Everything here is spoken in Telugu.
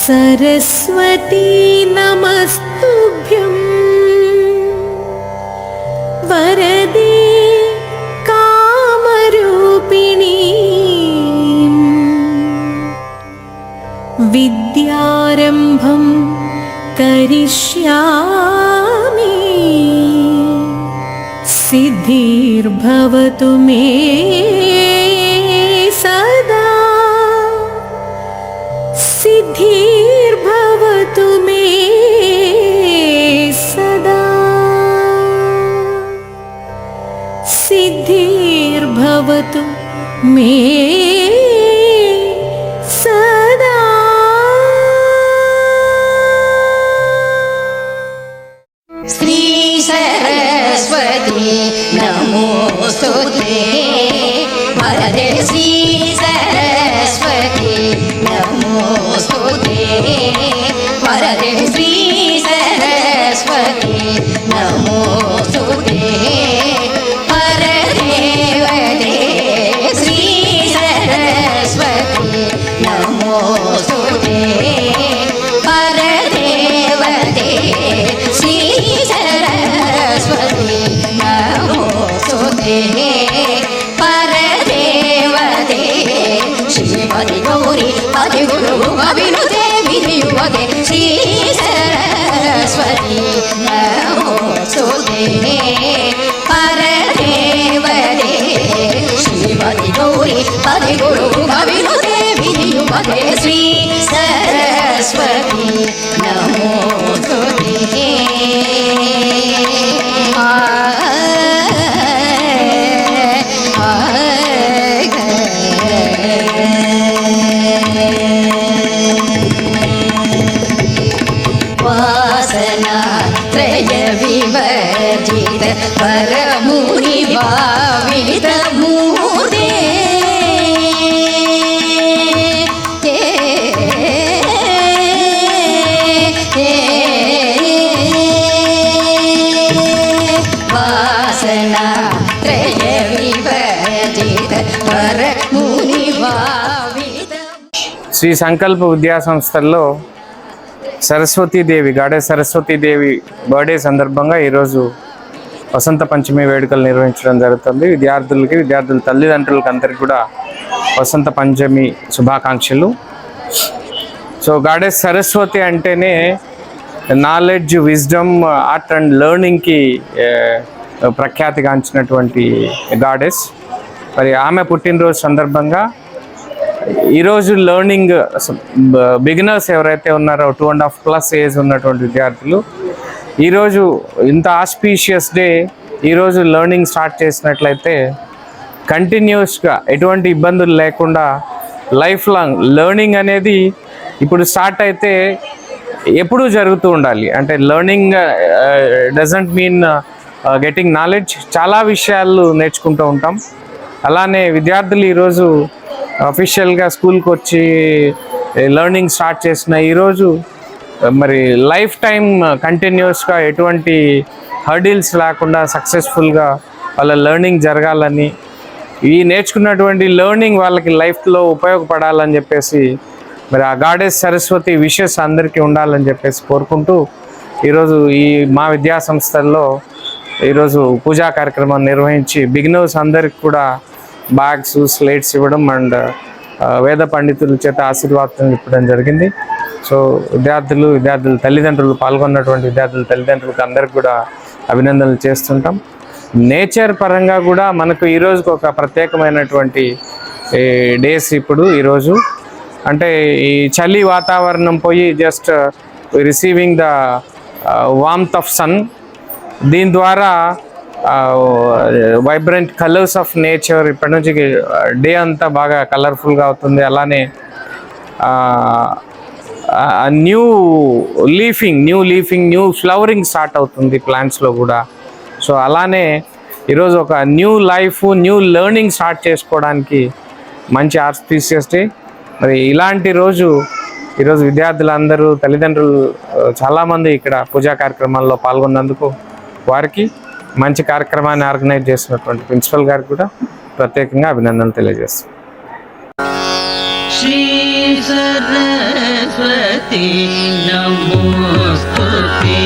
सरस्वती नमस्तुभ्यं वरदे कामरूपिणी विद्यारम्भं करिष्यामि सिद्धिर्भवतु मे सदा सिद्धिर्भवतु मे सदा सिद्धिर्भवतु मे सदा। श्री सरस्वती नमोस्तुते वरदे श्री सरस्वती नमोस्तुते वरदे श्री सरस्वती नमोस्तुते परदेवते श्री सरस्वती नमोस्तुते परदेवते श्री सरस्वती नमोस्तुते परदेवते श्रीमति गौरी पति गुरु अभिनुते विधियुवते श्री सरस्वती नमोस्तुते परदेवते श्रीमति गौरी पति गुरु अभिनुते विधियुवते श्री सरस्वती नमोस्तुते। वासना त्रय विवर्जित परमुनि भावित मूर्ते वासना त्रय विवर्जित परमुनि भावित। శ్రీ సంకల్ప విద్యా సంస్థల్లో సరస్వతీదేవి గాడెస్ సరస్వతీదేవి బర్త్డే సందర్భంగా ఈరోజు వసంత పంచమి వేడుకలు నిర్వహించడం జరుగుతుంది. విద్యార్థుల తల్లిదండ్రులకి అందరికీ కూడా వసంత పంచమి శుభాకాంక్షలు. సో గాడెస్ సరస్వతి అంటేనే నాలెడ్జ్, విజ్డమ్, ఆర్ట్ అండ్ లెర్నింగ్కి ప్రఖ్యాతిగాంచినటువంటి గాడెస్. మరి ఆమె పుట్టినరోజు సందర్భంగా ఈరోజు లెర్నింగ్ బిగినర్స్ ఎవరైతే ఉన్నారో 2.5+ ఏజ్ ఉన్నటువంటి విద్యార్థులు ఈరోజు ఇంత ఆస్పీషియస్ డే ఈరోజు లెర్నింగ్ స్టార్ట్ చేసినట్లయితే కంటిన్యూస్గా ఎటువంటి ఇబ్బందులు లేకుండా లైఫ్ లాంగ్ లెర్నింగ్ అనేది ఇప్పుడు స్టార్ట్ అయితే ఎప్పుడూ జరుగుతూ ఉండాలి. అంటే learning doesn't mean getting knowledge. చాలా విషయాలు నేర్చుకుంటూ ఉంటాం. అలానే విద్యార్థులు ఈరోజు అఫీషియల్గా స్కూల్కి వచ్చి లెర్నింగ్ స్టార్ట్ చేసిన ఈరోజు మరి లైఫ్ టైం కంటిన్యూస్గా ఎటువంటి హర్డిల్స్ లేకుండా సక్సెస్ఫుల్గా వాళ్ళ లెర్నింగ్ జరగాలని, ఈ నేర్చుకున్నటువంటి లెర్నింగ్ వాళ్ళకి లైఫ్లో ఉపయోగపడాలని చెప్పేసి మరి ఆ గాడెస్ సరస్వతి విషెస్ అందరికీ ఉండాలని చెప్పేసి కోరుకుంటూ ఈరోజు ఈ మా విద్యా సంస్థల్లో ఈరోజు పూజా కార్యక్రమాన్ని నిర్వహించి బిగినర్స్ అందరికి కూడా బ్యాగ్స్, స్లేట్స్ ఇవ్వడం అండ్ వేద పండితుల చేత ఆశీర్వాదం ఇవ్వడం జరిగింది. సో విద్యార్థుల తల్లిదండ్రులు పాల్గొన్నటువంటి విద్యార్థుల తల్లిదండ్రులకు అందరికి కూడా అభినందనలు చేస్తుంటాం. నేచర్ పరంగా కూడా మనకు ఈరోజుకి ఒక ప్రత్యేకమైనటువంటి డేస్. ఇప్పుడు ఈరోజు అంటే ఈ చలి వాతావరణం పోయి just receiving the warmth of sun, దీని ద్వారా వైబ్రెంట్ కలర్స్ ఆఫ్ నేచర్ ఇప్పటి నుంచి డే అంతా బాగా కలర్ఫుల్గా అవుతుంది. అలానే new leafing new flowering start అవుతుంది ప్లాంట్స్లో కూడా. సో అలానే ఈరోజు ఒక new life, new learning start చేసుకోవడానికి మంచి ఆస్పీషియస్ డే. మరి ఇలాంటి రోజు ఈరోజు విద్యార్థులందరూ, తల్లిదండ్రులు చాలామంది ఇక్కడ పూజా కార్యక్రమాల్లో పాల్గొన్నందుకు వారికి, మంచి కార్యక్రమాన్ని ఆర్గనైజ్ చేస్తున్నటువంటి ప్రిన్సిపల్ గారికి కూడా ప్రత్యేకంగా అభినందనలు తెలియజేస్తాం. श्री सरस्वती नमोस्तुते।